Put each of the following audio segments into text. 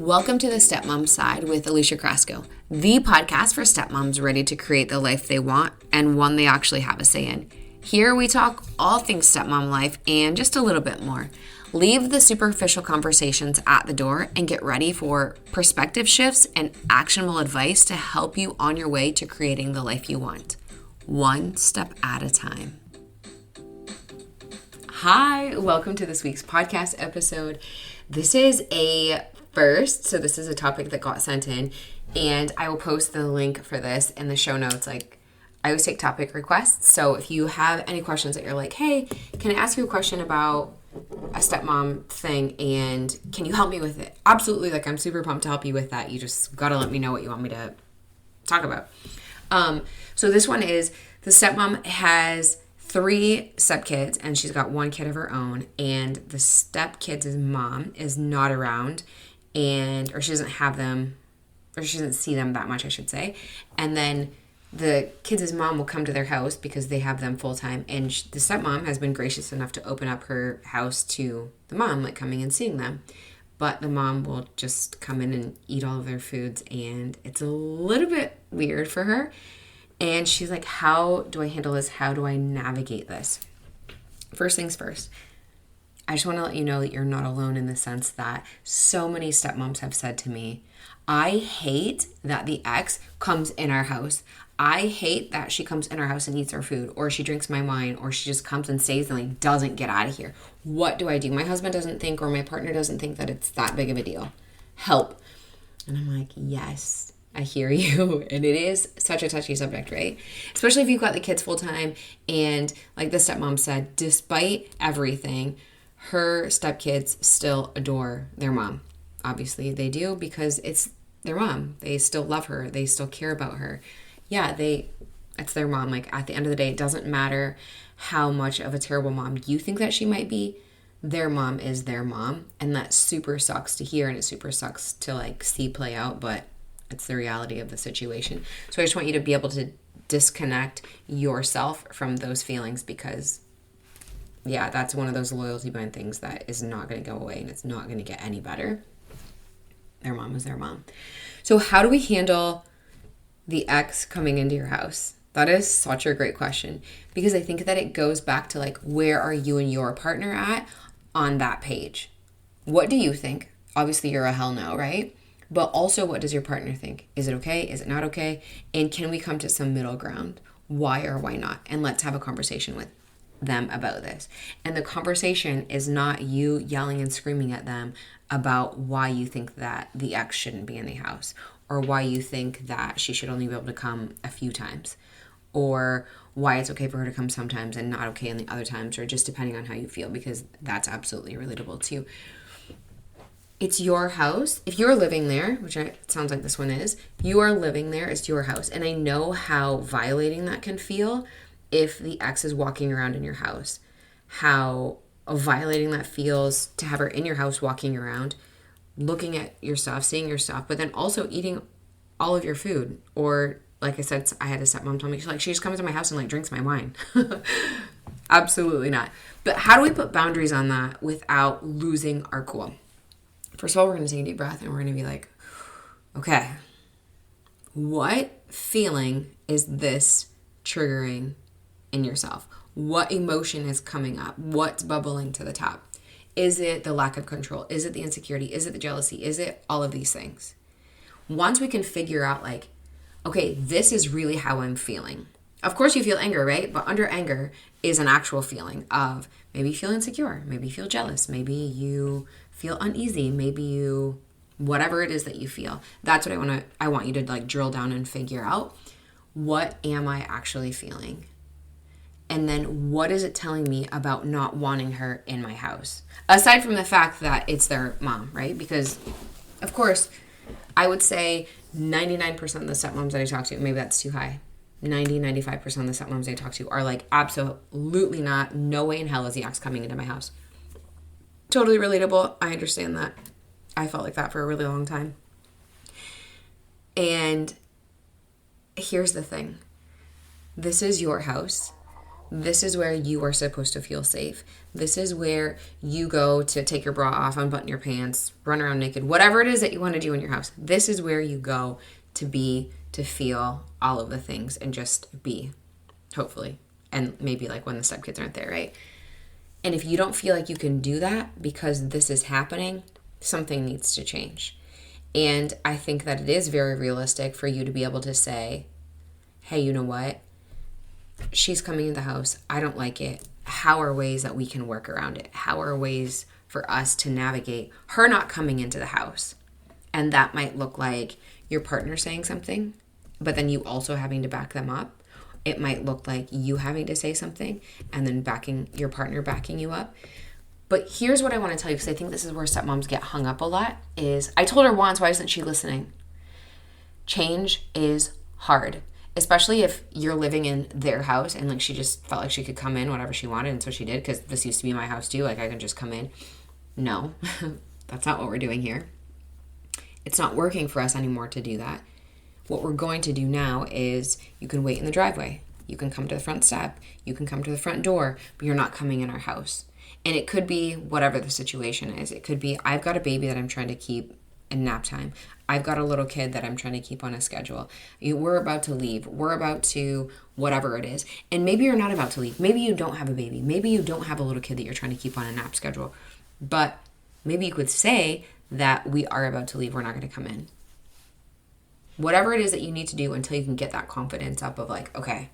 Welcome to the Stepmom Side with Alicia Crasco, the podcast for stepmoms ready to create the life they want and one they actually have a say in. Here we talk all things stepmom life and just a little bit more. Leave the superficial conversations at the door and get ready for perspective shifts and actionable advice to help you on your way to creating the life you want, one step at a time. Hi, welcome to this week's podcast episode. This is a first, so this is a topic that got sent in, and I will post the link for this in the show notes. I always take topic requests, so if you have any questions that you're like, hey, can I ask you a question about a stepmom thing, and can you help me with it? Absolutely, I'm super pumped to help you with that. You just gotta let me know what you want me to talk about. So this one is, the stepmom has 3 stepkids, and she's got 1 kid of her own, and the stepkids' mom is not around, or she doesn't have them, or she doesn't see them that much, I should say. And then the kids' mom will come to their house because they have them full time, and the stepmom has been gracious enough to open up her house to the mom, coming and seeing them. But the mom will just come in and eat all of their foods, and it's a little bit weird for her. And she's like, how do I handle this? How do I navigate this? First things first, I just want to let you know that you're not alone in the sense that so many stepmoms have said to me, I hate that the ex comes in our house. I hate that she comes in our house and eats our food, or she drinks my wine, or she just comes and stays and doesn't get out of here. What do I do? My husband doesn't think, or my partner doesn't think that it's that big of a deal. Help. And I'm like, yes, I hear you. And it is such a touchy subject, right? Especially if you've got the kids full time. And like the stepmom said, despite everything, her stepkids still adore their mom. Obviously they do, because it's their mom. They still love her. They still care about her. Yeah, it's their mom. At the end of the day, it doesn't matter how much of a terrible mom you think that she might be. Their mom is their mom. And that super sucks to hear, and it super sucks to see play out, but it's the reality of the situation. So I just want you to be able to disconnect yourself from those feelings, because yeah, that's one of those loyalty bond things that is not going to go away, and it's not going to get any better. Their mom is their mom. So how do we handle the ex coming into your house? That is such a great question, because I think that it goes back to where are you and your partner at on that page? What do you think? Obviously you're a hell no, right? But also, what does your partner think? Is it okay? Is it not okay? And can we come to some middle ground? Why or why not? And let's have a conversation with them about this. And the conversation is not you yelling and screaming at them about why you think that the ex shouldn't be in the house, or why you think that she should only be able to come a few times, or why it's okay for her to come sometimes and not okay in the other times, or just depending on how you feel, because that's absolutely relatable too. It's your house. If you're living there, which it sounds like this one is, you are living there, it's your house. And I know how violating that can feel if the ex is walking around in your house. How violating that feels to have her in your house walking around, looking at your stuff, seeing your stuff, but then also eating all of your food. Or like I said, I had a stepmom tell me, she just comes to my house and drinks my wine. Absolutely not. But how do we put boundaries on that without losing our cool? First of all, we're going to take a deep breath, and we're going to be okay, what feeling is this triggering in yourself? What emotion is coming up? What's bubbling to the top? Is it the lack of control? Is it the insecurity? Is it the jealousy? Is it all of these things? Once we can figure out okay, this is really how I'm feeling. Of course you feel anger, right? But under anger is an actual feeling of maybe you feel insecure, maybe you feel jealous, maybe you feel uneasy, maybe you, whatever it is that you feel. That's what I want you to drill down and figure out. What am I actually feeling? And then what is it telling me about not wanting her in my house? Aside from the fact that it's their mom, right? Because of course, I would say 99% of the stepmoms that I talk to, maybe that's too high, 95% of the stepmoms I talk to are absolutely not, no way in hell is the ex coming into my house. Totally relatable. I understand that. I felt like that for a really long time. And here's the thing. This is your house. This is where you are supposed to feel safe. This is where you go to take your bra off, unbutton your pants, run around naked, whatever it is that you want to do in your house. This is where you go to be, to feel all of the things and just be, hopefully. And maybe like when the stepkids aren't there, right? And if you don't feel like you can do that because this is happening, something needs to change. And I think that it is very realistic for you to be able to say, hey, you know what? She's coming in the house. I don't like it. How are ways that we can work around it? How are ways for us to navigate her not coming into the house? And that might look like your partner saying something, but then you also having to back them up. It might look like you having to say something and then your partner backing you up. But here's what I want to tell you, because I think this is where stepmoms get hung up a lot, is I told her once, why isn't she listening? Change is hard. Especially if you're living in their house and like she just felt like she could come in whenever she wanted, and so she did, because this used to be my house too, like I can just come in. No, that's not what we're doing here. It's not working for us anymore to do that. What we're going to do now is you can wait in the driveway. You can come to the front step. You can come to the front door, but you're not coming in our house. And it could be whatever the situation is. It could be I've got a baby that I'm trying to keep in nap time. I've got a little kid that I'm trying to keep on a schedule. We're about to leave. We're about to whatever it is. And maybe you're not about to leave. Maybe you don't have a baby. Maybe you don't have a little kid that you're trying to keep on a nap schedule. But maybe you could say that we are about to leave. We're not going to come in. Whatever it is that you need to do until you can get that confidence up of like, okay,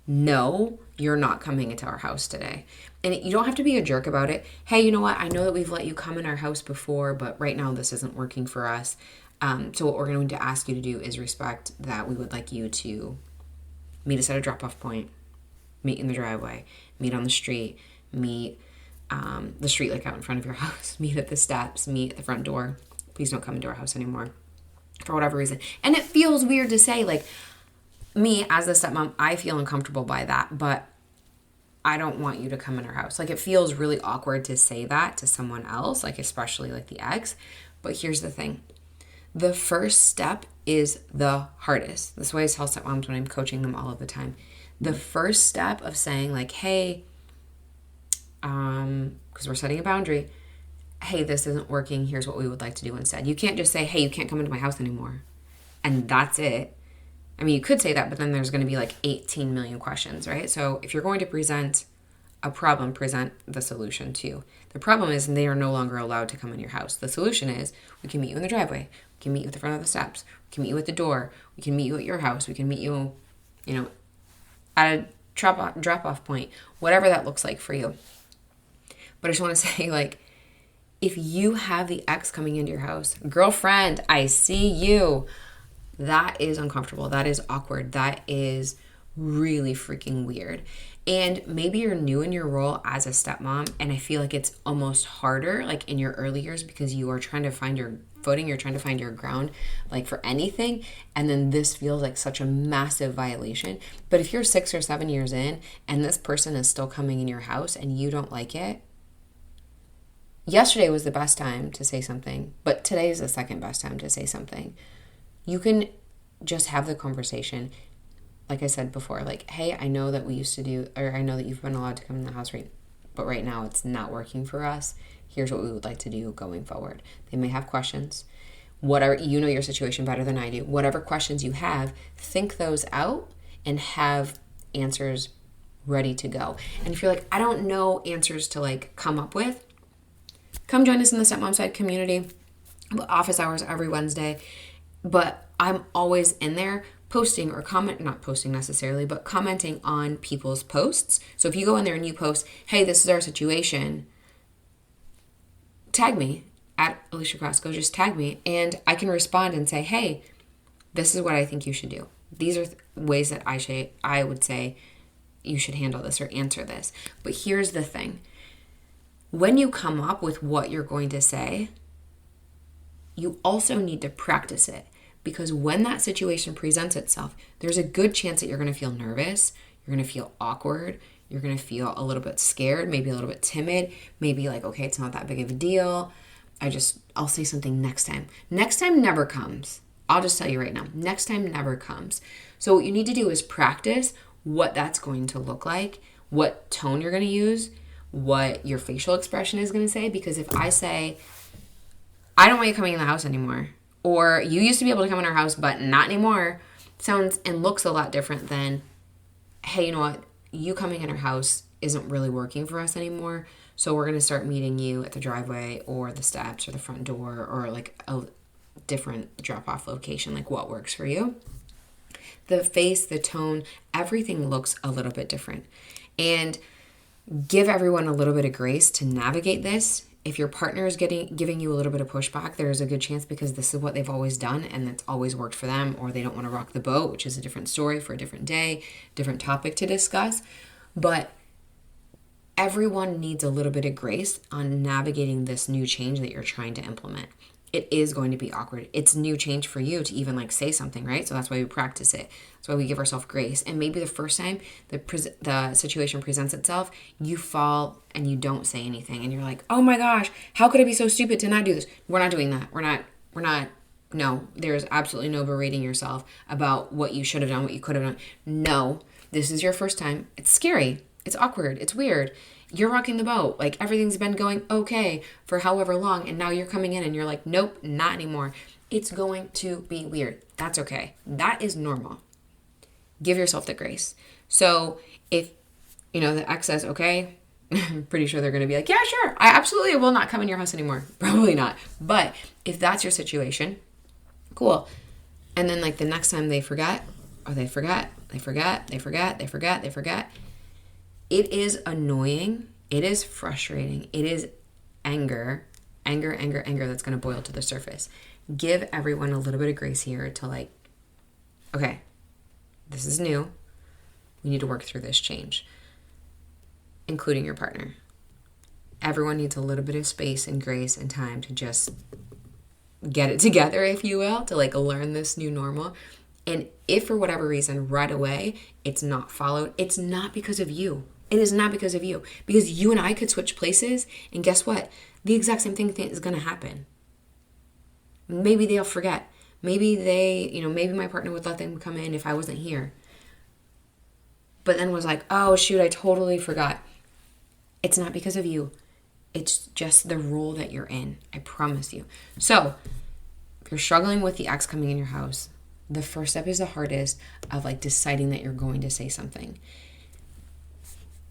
no, you're not coming into our house today. And you don't have to be a jerk about it. Hey, you know what? I know that we've let you come in our house before, but right now this isn't working for us. So what we're going to ask you to do is respect that we would like you to meet us at a drop-off point, meet in the driveway, meet on the street, meet the street like out in front of your house, meet at the steps, meet at the front door. Please don't come into our house anymore for whatever reason. And it feels weird to say, like, me as a stepmom, I feel uncomfortable by that, but I don't want you to come in our house. Like, it feels really awkward to say that to someone else, like especially like the ex. But here's the thing. The first step is the hardest. This is why I tell stepmoms when I'm coaching them all of the time. The first step of saying like, hey, because we're setting a boundary, hey, this isn't working. Here's what we would like to do instead. You can't just say, hey, you can't come into my house anymore. And that's it. I mean, you could say that, but then there's going to be like 18 million questions, right? So if you're going to present a problem, present the solution too. The problem is they are no longer allowed to come in your house. The solution is we can meet you in the driveway. We can meet you at the front of the steps. We can meet you at the door. We can meet you at your house. We can meet you, at a drop-off point, whatever that looks like for you. But I just want to say, like, if you have the ex coming into your house, girlfriend, I see you. That is uncomfortable. That is awkward. That is really freaking weird. And maybe you're new in your role as a stepmom, and I feel like it's almost harder, like in your early years, because you are trying to find your footing, you're trying to find your ground, like for anything, and then this feels like such a massive violation. But if you're 6 or 7 years in, and this person is still coming in your house, and you don't like it, yesterday was the best time to say something, but today is the second best time to say something. You can just have the conversation. Like I said before, like, hey, I know that we used to do, or I know that you've been allowed to come in the house, but right now it's not working for us. Here's what we would like to do going forward. They may have questions. Whatever, you know your situation better than I do. Whatever questions you have, think those out and have answers ready to go. And if you're like, I don't know answers to like come up with, come join us in the Stepmom Side community. Office hours every Wednesday. But I'm always in there posting or not posting necessarily, but commenting on people's posts. So if you go in there and you post, hey, this is our situation, tag me at Alicia Crosco, just tag me, and I can respond and say, hey, this is what I think you should do. These are ways that I would say you should handle this or answer this. But here's the thing. When you come up with what you're going to say, you also need to practice it. Because when that situation presents itself, there's a good chance that you're going to feel nervous, you're going to feel awkward, you're going to feel a little bit scared, maybe a little bit timid, maybe like, okay, it's not that big of a deal. I'll say something next time. Next time never comes. I'll just tell you right now, next time never comes. So what you need to do is practice what that's going to look like what tone you're going to use, what your facial expression is going to say. Because if I say, I don't want you coming in the house anymore, or you used to be able to come in our house, but not anymore, sounds and looks a lot different than, hey, you know what? You coming in our house isn't really working for us anymore. So we're going to start meeting you at the driveway or the steps or the front door or like a different drop-off location, like what works for you. The face, the tone, everything looks a little bit different. And give everyone a little bit of grace to navigate this. If your partner is giving you a little bit of pushback, there's a good chance because this is what they've always done and it's always worked for them, or they don't want to rock the boat, which is a different story for a different day, different topic to discuss. But everyone needs a little bit of grace on navigating this new change that you're trying to implement. It is going to be awkward. It's new change for you to even like say something, right? So that's why we practice it. That's why we give ourselves grace. And maybe the first time the situation presents itself, you fall and you don't say anything. And you're like, oh my gosh, how could I be so stupid to not do this? We're not doing that. We're not. No, there's absolutely no berating yourself about what you should have done, what you could have done. No, this is your first time. It's scary. It's awkward. It's weird. You're rocking the boat. Like everything's been going okay for however long. And now you're coming in and you're like, nope, not anymore. It's going to be weird. That's okay. That is normal. Give yourself the grace. So if, the ex says, okay, I'm pretty sure they're going to be like, yeah, sure. I absolutely will not come in your house anymore. Probably not. But if that's your situation, cool. And then like the next time they forget, it is annoying. It is frustrating. It is anger that's going to boil to the surface. Give everyone a little bit of grace here to like, okay, this is new. We need to work through this change, including your partner. Everyone needs a little bit of space and grace and time to just get it together, if you will, to like learn this new normal. And if for whatever reason right away it's not followed, it's not because of you. It is not because of you. Because you and I could switch places, and guess what? The exact same thing is going to happen. Maybe they'll forget. Maybe maybe my partner would let them come in if I wasn't here. But then was like, oh shoot, I totally forgot. It's not because of you. It's just the role that you're in. I promise you. So if you're struggling with the ex coming in your house, the first step is the hardest of like deciding that you're going to say something.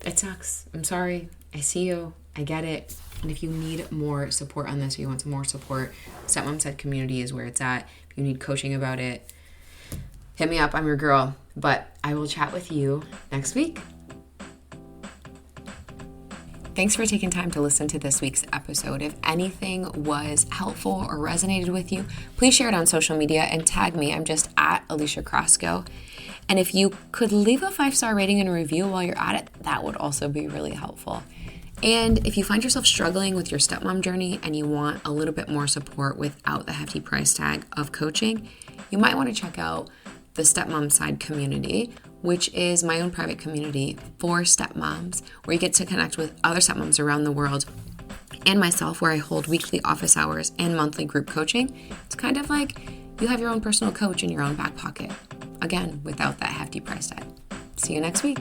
It sucks. I'm sorry. I see you. I get it. And if you need more support on this, or you want some more support, Stepmom Said community is where it's at. If you need coaching about it, hit me up. I'm your girl. But I will chat with you next week. Thanks for taking time to listen to this week's episode. If anything was helpful or resonated with you, please share it on social media and tag me. I'm just at Alicia Crosco. And if you could leave a 5-star rating and a review while you're at it, that would also be really helpful. And if you find yourself struggling with your stepmom journey and you want a little bit more support without the hefty price tag of coaching, you might want to check out the Stepmom Side community, which is my own private community for stepmoms, where you get to connect with other stepmoms around the world and myself, where I hold weekly office hours and monthly group coaching. It's kind of like you have your own personal coach in your own back pocket. Again, without that hefty price tag. See you next week.